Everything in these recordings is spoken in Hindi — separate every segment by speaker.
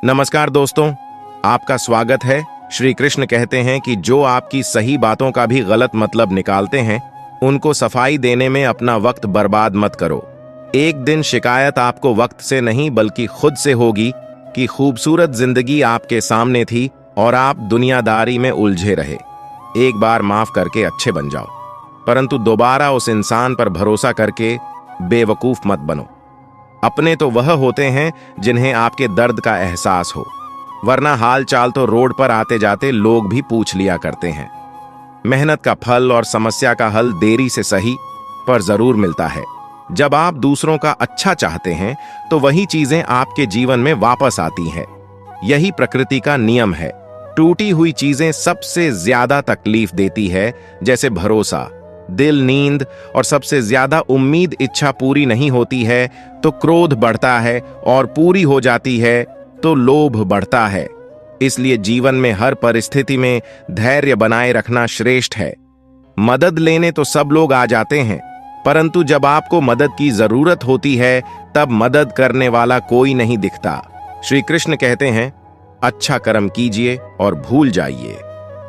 Speaker 1: नमस्कार दोस्तों, आपका स्वागत है। श्री कृष्ण कहते हैं कि जो आपकी सही बातों का भी गलत मतलब निकालते हैं, उनको सफाई देने में अपना वक्त बर्बाद मत करो। एक दिन शिकायत आपको वक्त से नहीं बल्कि खुद से होगी कि खूबसूरत जिंदगी आपके सामने थी और आप दुनियादारी में उलझे रहे। एक बार माफ करके अच्छे बन जाओ, परंतु दोबारा उस इंसान पर भरोसा करके बेवकूफ मत बनो। अपने तो वह होते हैं जिन्हें आपके दर्द का एहसास हो, वरना हाल चाल तो रोड पर आते जाते लोग भी पूछ लिया करते हैं। मेहनत का फल और समस्या का हल देरी से सही पर जरूर मिलता है। जब आप दूसरों का अच्छा चाहते हैं तो वही चीजें आपके जीवन में वापस आती हैं। यही प्रकृति का नियम है। टूटी हुई चीजें सबसे ज्यादा तकलीफ देती है, जैसे भरोसा, दिल, नींद और सबसे ज्यादा उम्मीद। इच्छा पूरी नहीं होती है तो क्रोध बढ़ता है और पूरी हो जाती है तो लोभ बढ़ता है। इसलिए जीवन में हर परिस्थिति में धैर्य बनाए रखना श्रेष्ठ है। मदद लेने तो सब लोग आ जाते हैं, परंतु जब आपको मदद की जरूरत होती है तब मदद करने वाला कोई नहीं दिखता। श्री कृष्ण कहते हैं, अच्छा कर्म कीजिए और भूल जाइए,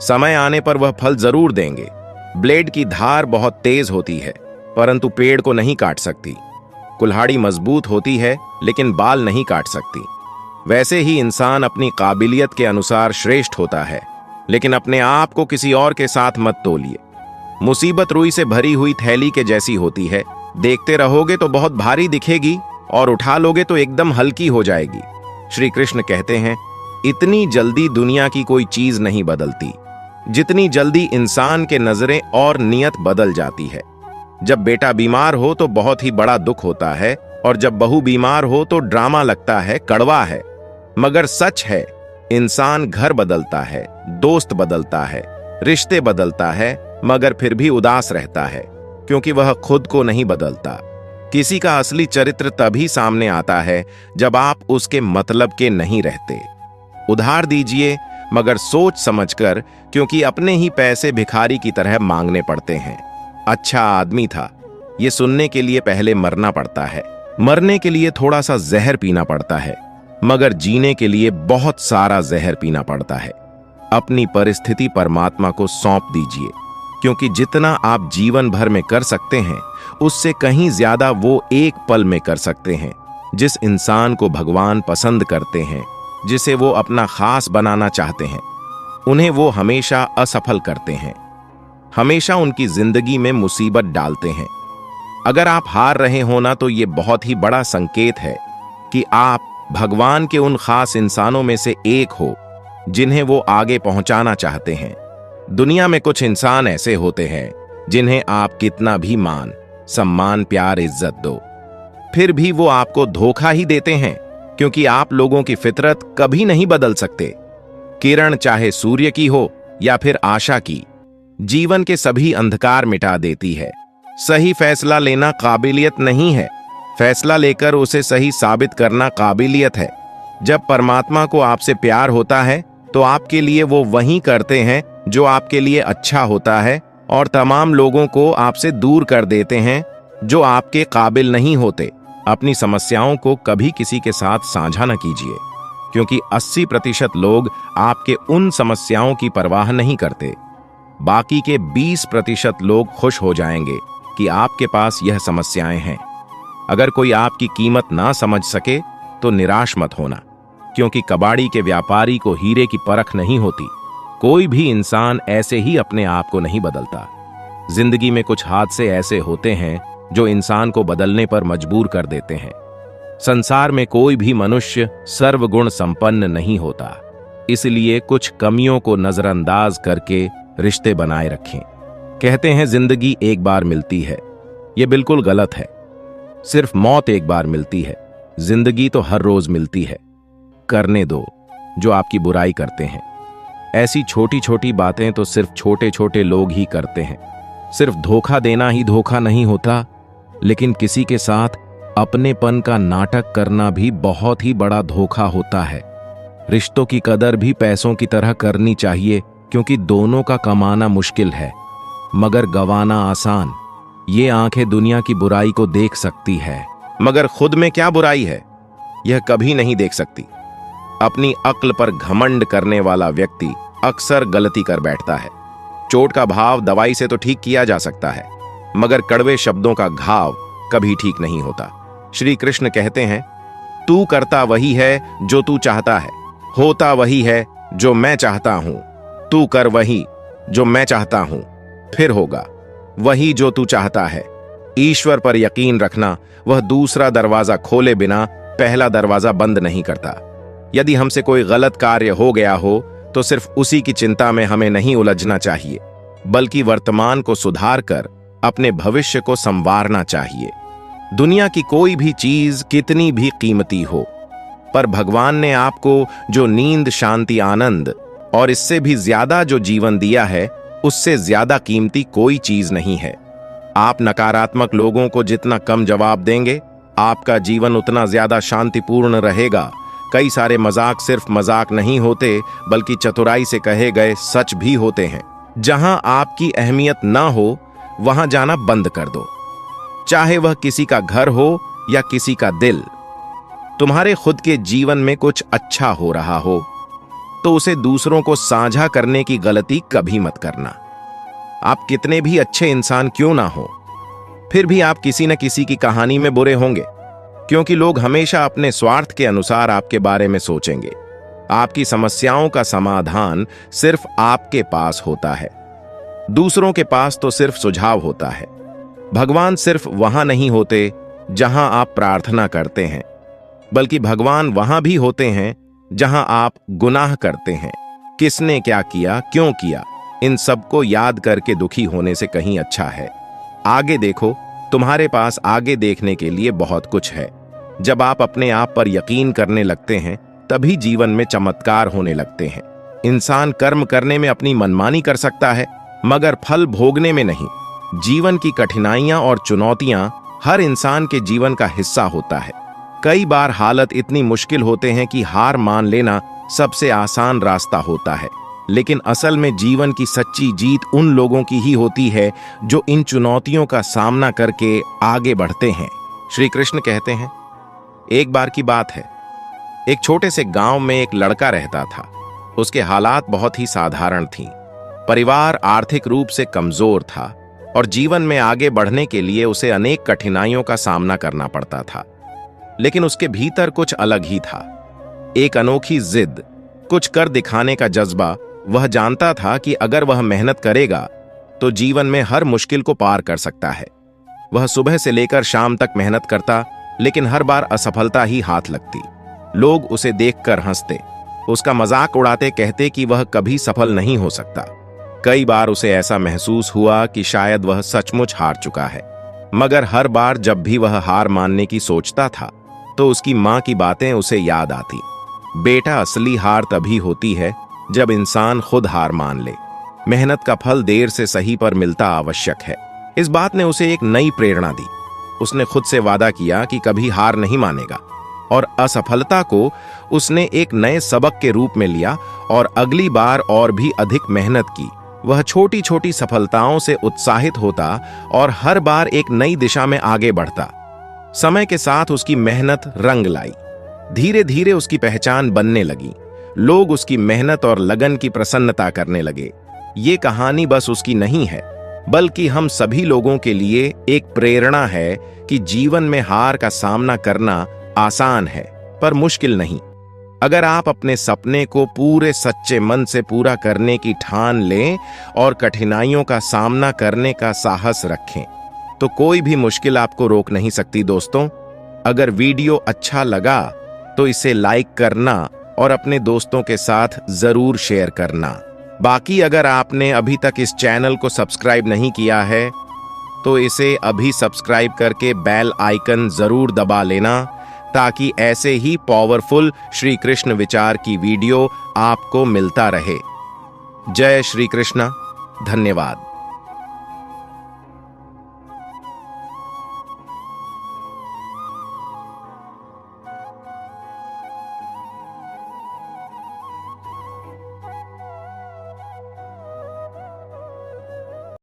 Speaker 1: समय आने पर वह फल जरूर देंगे। ब्लेड की धार बहुत तेज होती है, परंतु पेड़ को नहीं काट सकती। कुल्हाड़ी मजबूत होती है, लेकिन बाल नहीं काट सकती। वैसे ही इंसान अपनी काबिलियत के अनुसार श्रेष्ठ होता है, लेकिन अपने आप को किसी और के साथ मत तोलिए। मुसीबत रुई से भरी हुई थैली के जैसी होती है। देखते रहोगे तो बहुत भारी दिखेगी और उठा लोगे तो एकदम हल्की हो जाएगी। श्री कृष्ण कहते हैं, इतनी जल्दी दुनिया की कोई चीज नहीं बदलती जितनी जल्दी इंसान के नजरें और नियत बदल जाती है। जब बेटा बीमार हो तो बहुत ही बड़ा दुख होता है, और जब बहू बीमार हो तो ड्रामा लगता है, कड़वा है। मगर सच है, इंसान घर बदलता है, दोस्त बदलता है, रिश्ते बदलता है, मगर फिर भी उदास रहता है, क्योंकि वह खुद को नहीं बदलता। किसी का असली चरित्र तभी सामने आता है जब आप उसके मतलब के नहीं रहते। उधार दीजिए, मगर सोच समझकर, क्योंकि अपने ही पैसे भिखारी की तरह मांगने पड़ते हैं। अच्छा आदमी था, ये सुनने के लिए पहले मरना पड़ता है। मरने के लिए थोड़ा सा जहर पीना पड़ता है, मगर जीने के लिए बहुत सारा जहर पीना पड़ता है। अपनी परिस्थिति परमात्मा को सौंप दीजिए, क्योंकि जितना आप जीवन भर में कर सकते हैं, उससे कहीं ज्यादा वो एक पल में कर सकते हैं। जिस इंसान को भगवान पसंद करते हैं, जिसे वो अपना खास बनाना चाहते हैं, उन्हें वो हमेशा असफल करते हैं, हमेशा उनकी जिंदगी में मुसीबत डालते हैं। अगर आप हार रहे हो ना, तो ये बहुत ही बड़ा संकेत है कि आप भगवान के उन खास इंसानों में से एक हो जिन्हें वो आगे पहुंचाना चाहते हैं। दुनिया में कुछ इंसान ऐसे होते हैं जिन्हें आप कितना भी मान, सम्मान, प्यार, इज्जत दो, फिर भी वो आपको धोखा ही देते हैं, क्योंकि आप लोगों की फितरत कभी नहीं बदल सकते। किरण चाहे सूर्य की हो या फिर आशा की, जीवन के सभी अंधकार मिटा देती है। सही फैसला लेना काबिलियत नहीं है, फैसला लेकर उसे सही साबित करना काबिलियत है। जब परमात्मा को आपसे प्यार होता है तो आपके लिए वो वही करते हैं जो आपके लिए अच्छा होता है, और तमाम लोगों को आपसे दूर कर देते हैं जो आपके काबिल नहीं होते। अपनी समस्याओं को कभी किसी के साथ साझा न कीजिए, क्योंकि 80% लोग आपके उन समस्याओं की परवाह नहीं करते। बाकी के 20% लोग खुश हो जाएंगे कि आपके पास यह समस्याएं हैं। अगर कोई आपकी कीमत ना समझ सके तो निराश मत होना, क्योंकि कबाड़ी के व्यापारी को हीरे की परख नहीं होती। कोई भी इंसान ऐसे ही अपने आप को नहीं बदलता। जिंदगी में कुछ हादसे ऐसे होते हैं जो इंसान को बदलने पर मजबूर कर देते हैं। संसार में कोई भी मनुष्य सर्वगुण संपन्न नहीं होता, इसलिए कुछ कमियों को नजरअंदाज करके रिश्ते बनाए रखें। कहते हैं जिंदगी एक बार मिलती है, यह बिल्कुल गलत है। सिर्फ मौत एक बार मिलती है, जिंदगी तो हर रोज मिलती है। करने दो जो आपकी बुराई करते हैं। ऐसी छोटी छोटी बातें तो सिर्फ छोटे छोटे लोग ही करते हैं। सिर्फ धोखा देना ही धोखा नहीं होता, लेकिन किसी के साथ अपनेपन का नाटक करना भी बहुत ही बड़ा धोखा होता है। रिश्तों की कदर भी पैसों की तरह करनी चाहिए, क्योंकि दोनों का कमाना मुश्किल है मगर गंवाना आसान। ये आंखें दुनिया की बुराई को देख सकती है, मगर खुद में क्या बुराई है यह कभी नहीं देख सकती। अपनी अक्ल पर घमंड करने वाला व्यक्ति अक्सर गलती कर बैठता है। चोट का भाव दवाई से तो ठीक किया जा सकता है, मगर कड़वे शब्दों का घाव कभी ठीक नहीं होता। श्री कृष्ण कहते हैं, तू करता वही है जो तू चाहता है, होता वही है जो मैं चाहता हूं। तू कर वही जो मैं चाहता हूं, फिर होगा वही जो तू चाहता है। ईश्वर पर यकीन रखना, वह दूसरा दरवाजा खोले बिना पहला दरवाजा बंद नहीं करता। यदि हमसे कोई गलत कार्य हो गया हो तो सिर्फ उसी की चिंता में हमें नहीं उलझना चाहिए, बल्कि वर्तमान को सुधार कर अपने भविष्य को संवारना चाहिए। दुनिया की कोई भी चीज कितनी भी कीमती हो, पर भगवान ने आपको जो नींद, शांति, आनंद और इससे भी ज्यादा जो जीवन दिया है, उससे ज्यादा कीमती कोई चीज नहीं है। आप नकारात्मक लोगों को जितना कम जवाब देंगे, आपका जीवन उतना ज्यादा शांतिपूर्ण रहेगा। कई सारे मजाक सिर्फ मजाक नहीं होते, बल्कि चतुराई से कहे गए सच भी होते हैं। जहां आपकी अहमियत ना हो, वहां जाना बंद कर दो, चाहे वह किसी का घर हो या किसी का दिल। तुम्हारे खुद के जीवन में कुछ अच्छा हो रहा हो तो उसे दूसरों को साझा करने की गलती कभी मत करना। आप कितने भी अच्छे इंसान क्यों ना हो, फिर भी आप किसी न किसी की कहानी में बुरे होंगे, क्योंकि लोग हमेशा अपने स्वार्थ के अनुसार आपके बारे में सोचेंगे। आपकी समस्याओं का समाधान सिर्फ आपके पास होता है, दूसरों के पास तो सिर्फ सुझाव होता है। भगवान सिर्फ वहां नहीं होते जहां आप प्रार्थना करते हैं, बल्कि भगवान वहां भी होते हैं जहां आप गुनाह करते हैं। किसने क्या किया, क्यों किया, इन सबको याद करके दुखी होने से कहीं अच्छा है आगे देखो। तुम्हारे पास आगे देखने के लिए बहुत कुछ है। जब आप अपने आप पर यकीन करने लगते हैं, तभी जीवन में चमत्कार होने लगते हैं। इंसान कर्म करने में अपनी मनमानी कर सकता है, मगर फल भोगने में नहीं। जीवन की कठिनाइयां और चुनौतियां हर इंसान के जीवन का हिस्सा होता है। कई बार हालत इतनी मुश्किल होते हैं कि हार मान लेना सबसे आसान रास्ता होता है, लेकिन असल में जीवन की सच्ची जीत उन लोगों की ही होती है जो इन चुनौतियों का सामना करके आगे बढ़ते हैं। श्री कृष्ण कहते हैं, एक बार की बात है, एक छोटे से गांव में एक लड़का रहता था। उसके हालात बहुत ही साधारण थीं। परिवार आर्थिक रूप से कमजोर था और जीवन में आगे बढ़ने के लिए उसे अनेक कठिनाइयों का सामना करना पड़ता था। लेकिन उसके भीतर कुछ अलग ही था, एक अनोखी जिद, कुछ कर दिखाने का जज्बा। वह जानता था कि अगर वह मेहनत करेगा तो जीवन में हर मुश्किल को पार कर सकता है। वह सुबह से लेकर शाम तक मेहनत करता, लेकिन हर बार असफलता ही हाथ लगती। लोग उसे देखकर हंसते, उसका मजाक उड़ाते, कहते कि वह कभी सफल नहीं हो सकता। कई बार उसे ऐसा महसूस हुआ कि शायद वह सचमुच हार चुका है, मगर हर बार जब भी वह हार मानने की सोचता था तो उसकी मां की बातें उसे याद आती। बेटा, असली हार तभी होती है जब इंसान खुद हार मान ले। मेहनत का फल देर से सही पर मिलता आवश्यक है। इस बात ने उसे एक नई प्रेरणा दी। उसने खुद से वादा किया कि कभी हार नहीं मानेगा, और असफलता को उसने एक नए सबक के रूप में लिया और अगली बार और भी अधिक मेहनत की। वह छोटी छोटी सफलताओं से उत्साहित होता और हर बार एक नई दिशा में आगे बढ़ता। समय के साथ उसकी मेहनत रंग लाई। धीरे धीरे उसकी पहचान बनने लगी। लोग उसकी मेहनत और लगन की प्रसन्नता करने लगे। ये कहानी बस उसकी नहीं है, बल्कि हम सभी लोगों के लिए एक प्रेरणा है कि जीवन में हार का सामना करना आसान है, पर मुश्किल नहीं। अगर आप अपने सपने को पूरे सच्चे मन से पूरा करने की ठान लें और कठिनाइयों का सामना करने का साहस रखें, तो कोई भी मुश्किल आपको रोक नहीं सकती। दोस्तों, अगर वीडियो अच्छा लगा तो इसे लाइक करना और अपने दोस्तों के साथ जरूर शेयर करना। बाकी अगर आपने अभी तक इस चैनल को सब्सक्राइब नहीं किया है तो इसे अभी सब्सक्राइब करके बेल आइकन जरूर दबा लेना, ताकि ऐसे ही पावरफुल श्री कृष्ण विचार की वीडियो आपको मिलता रहे। जय श्री कृष्ण। धन्यवाद।